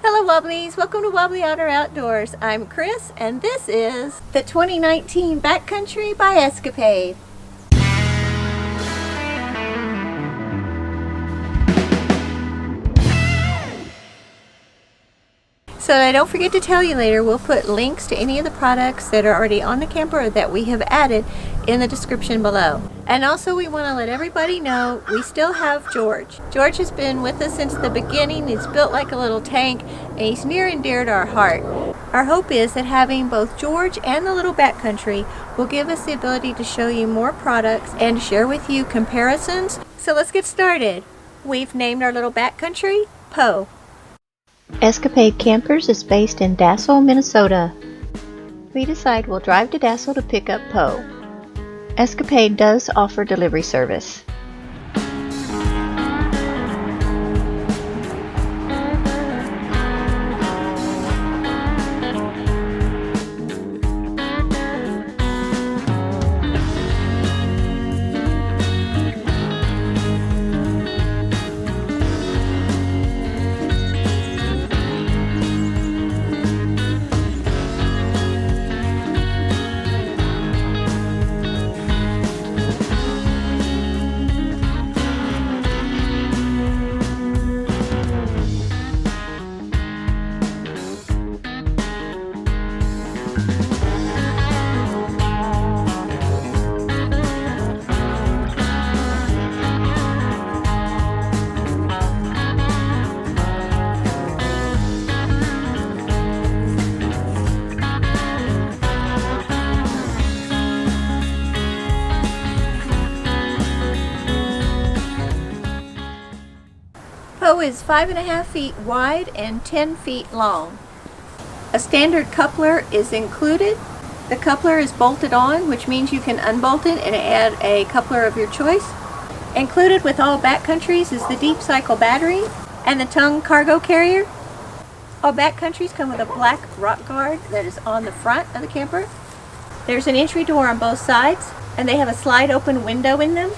Hello Wobblies, welcome to Wobbly Otter Outdoors. I'm Chris and this is the 2019 Backcountry by Escapade. So I don't forget to tell you later, we'll put links to any of the products that are already on the camper or that we have added in the description below. And also we want to let everybody know we still have George. George has been with us since the beginning. He's built like a little tank and he's near and dear to our heart. Our hope is that having both George and the little backcountry will give us the ability to show you more products and share with you comparisons. So let's get started. We've named our little backcountry Poe. Escapade Campers is based in Dassel, Minnesota. We decide we'll drive to Dassel to pick up Poe. Escapade does offer delivery service. Poe is 5.5 feet wide and 10 feet long. A standard coupler is included. The coupler is bolted on, which means you can unbolt it and add a coupler of your choice. Included with all backcountries is the deep cycle battery and the tongue cargo carrier. All backcountries come with a black rock guard that is on the front of the camper. There's an entry door on both sides and they have a slide open window in them.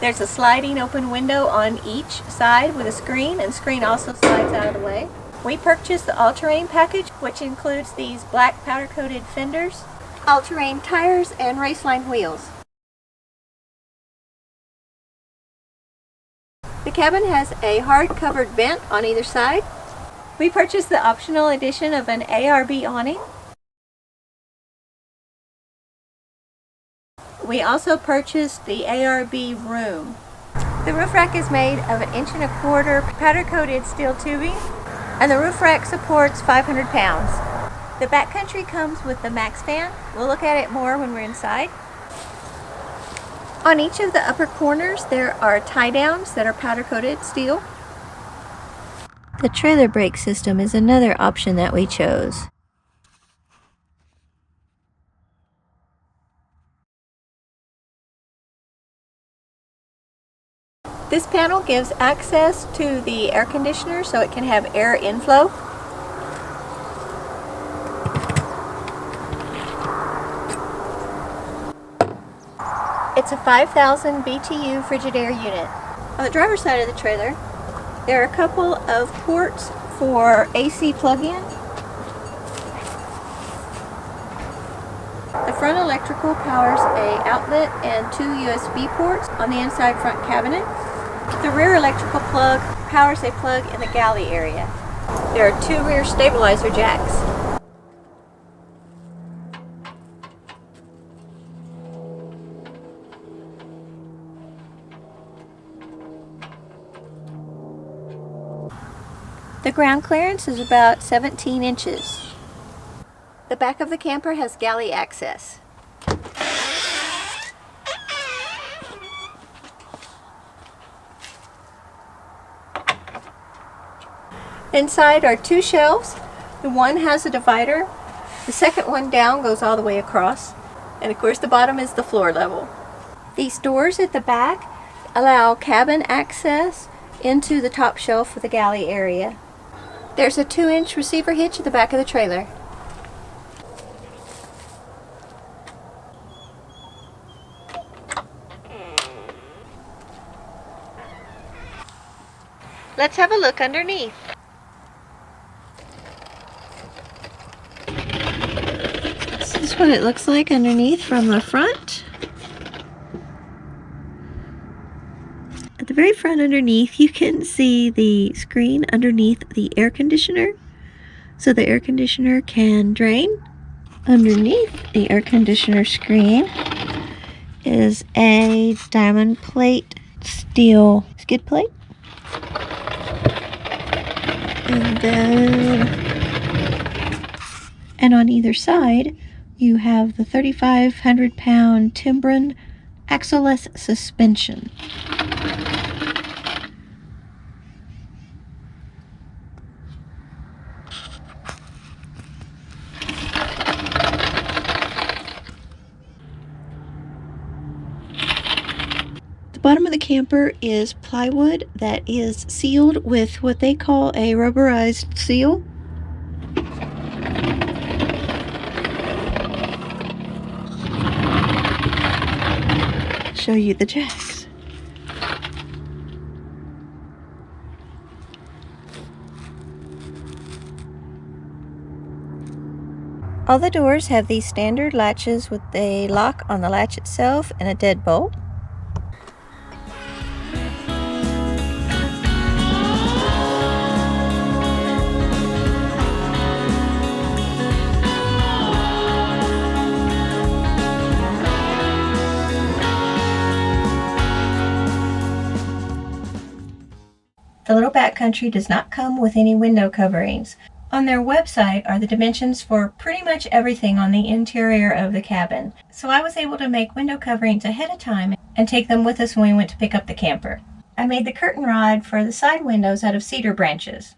There's a sliding open window on each side with a screen, and the screen also slides out of the way. We purchased the all-terrain package, which includes these black powder-coated fenders, all-terrain tires, and raceline wheels. The cabin has a hard-covered vent on either side. We purchased the optional addition of an ARB awning. We also purchased the ARB room. The roof rack is made of 1.25 inch powder-coated steel tubing, and the roof rack supports 500 pounds. The backcountry comes with the max fan. We'll look at it more when we're inside. On each of the upper corners there are tie downs that are powder-coated steel. The trailer brake system is another option that we chose. This panel gives access to the air conditioner so it can have air inflow. It's a 5,000 BTU Frigidaire unit. On the driver's side of the trailer, there are a couple of ports for AC plug-in. The front electrical powers an outlet and 2 USB ports on the inside front cabinet. The rear electrical plug powers a plug in the galley area. There are 2 rear stabilizer jacks. The ground clearance is about 17 inches. The back of the camper has galley access. Inside are 2 shelves. The one has a divider. The second one down goes all the way across. And of course the bottom is the floor level. These doors at the back allow cabin access into the top shelf for the galley area. There's a 2-inch receiver hitch at the back of the trailer. Let's have a look underneath. Here's what it looks like underneath from the front. At the very front underneath, you can see the screen underneath the air conditioner. So the air conditioner can drain. Underneath the air conditioner screen is a diamond plate steel skid plate. And on either side, you have the 3,500-pound Timbren axle-less suspension. The bottom of the camper is plywood that is sealed with what they call a rubberized seal. Show you the jacks. All the doors have these standard latches with a lock on the latch itself and a deadbolt. The little backcountry does not come with any window coverings. On their website are the dimensions for pretty much everything on the interior of the cabin. So I was able to make window coverings ahead of time and take them with us when we went to pick up the camper. I made the curtain rod for the side windows out of cedar branches.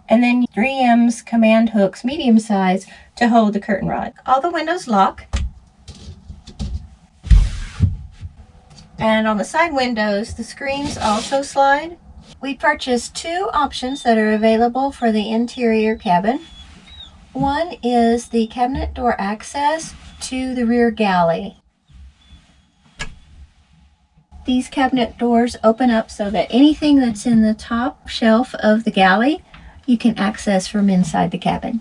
And then 3M's command hooks, medium size, to hold the curtain rod. All the windows lock. And on the side windows, the screens also slide. We purchased two options that are available for the interior cabin. One is the cabinet door access to the rear galley. These cabinet doors open up so that anything that's in the top shelf of the galley you can access from inside the cabin.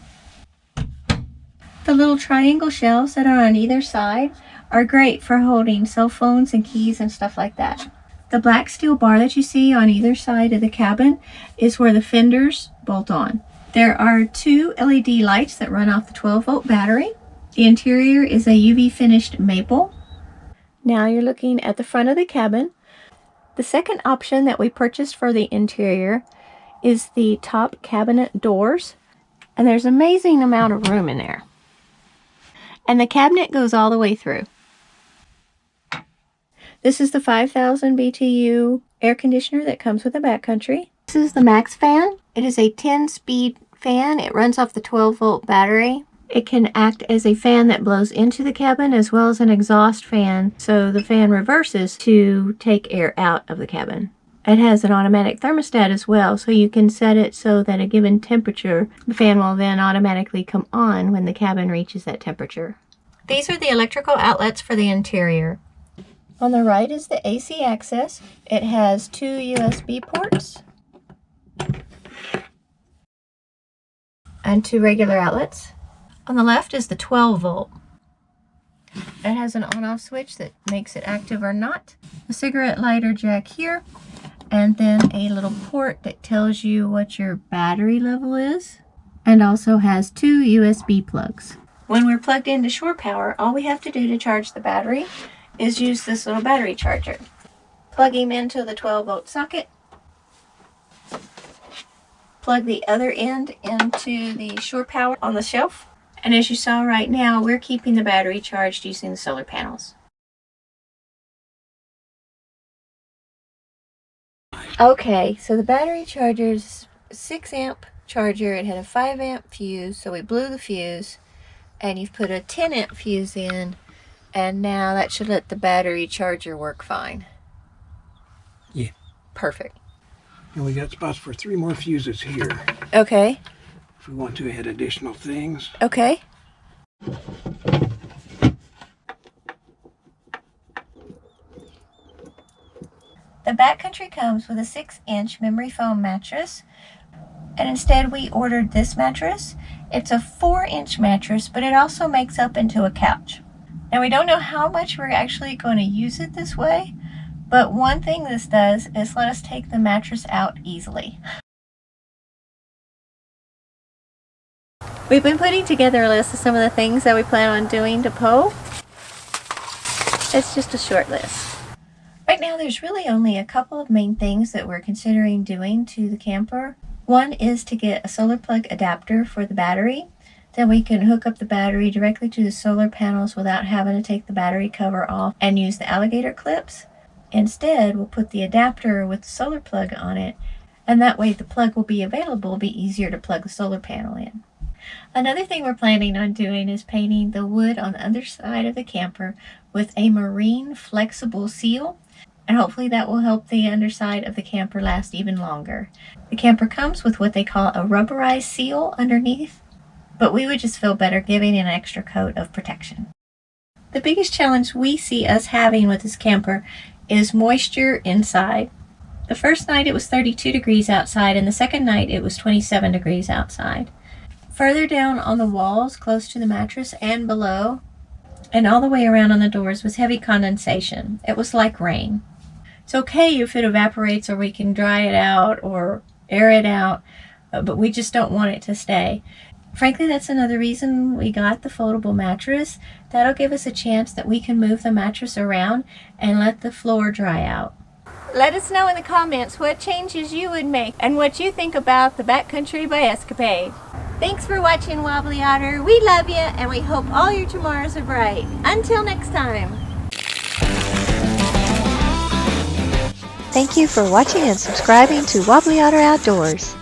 The little triangle shelves that are on either side are great for holding cell phones and keys and stuff like that. The black steel bar that you see on either side of the cabin is where the fenders bolt on. There are two LED lights that run off the 12-volt battery. The interior is a UV finished maple. Now you're looking at the front of the cabin. The second option that we purchased for the interior is the top cabinet doors, and there's an amazing amount of room in there. And the cabinet goes all the way through. This is the 5,000 BTU air conditioner that comes with the backcountry. This is the max fan. It is a 10-speed fan. It runs off the 12-volt battery. It can act as a fan that blows into the cabin as well as an exhaust fan, so the fan reverses to take air out of the cabin. It has an automatic thermostat as well, so you can set it so that a given temperature, the fan will then automatically come on when the cabin reaches that temperature. These are the electrical outlets for the interior. On the right is the AC access. It has two USB ports and two regular outlets. On the left is the 12-volt. It has an on-off switch that makes it active or not. A cigarette lighter jack here, and then a little port that tells you what your battery level is, and also has two USB plugs. When we're plugged into shore power, all we have to do to charge the battery is use this little battery charger. Plug him into the 12-volt socket, plug the other end into the shore power on the shelf, and as you saw right now, we're keeping the battery charged using the solar panels. Okay, so the battery charger is a 6-amp charger. It had a 5-amp fuse, so we blew the fuse, and you've put a 10-amp fuse in, and now that should let the battery charger work fine. Yeah. Perfect. And we got spots for 3 more fuses here. Okay. if we want to add additional things. Okay. The Backcountry comes with a 6-inch memory foam mattress, and instead we ordered this mattress. It's a 4-inch mattress, but it also makes up into a couch. Now we don't know how much we're actually going to use it this way, but one thing this does is let us take the mattress out easily. We've been putting together a list of some of the things that we plan on doing to Poe. It's just a short list. Right now there's really only a couple of main things that we're considering doing to the camper. One is to get a solar plug adapter for the battery. Then we can hook up the battery directly to the solar panels without having to take the battery cover off and use the alligator clips. Instead, we'll put the adapter with the solar plug on it, and that way the plug will be available. It'll be easier to plug the solar panel in. Another thing we're planning on doing is painting the wood on the underside of the camper with a marine flexible seal, and hopefully that will help the underside of the camper last even longer. The camper comes with what they call a rubberized seal underneath, but we would just feel better giving it an extra coat of protection. The biggest challenge we see us having with this camper is moisture inside. The first night it was 32 degrees outside, and the second night it was 27 degrees outside. Further down on the walls, close to the mattress and below, and all the way around on the doors was heavy condensation. It was like rain. It's okay if it evaporates or we can dry it out or air it out, but we just don't want it to stay. Frankly, that's another reason we got the foldable mattress. That'll give us a chance that we can move the mattress around and let the floor dry out. Let us know in the comments what changes you would make and what you think about the Backcountry by Escapade. Thanks for watching, Wobbly Otter. We love you, and we hope all your tomorrows are bright. Until next time. Thank you for watching and subscribing to Wobbly Otter Outdoors.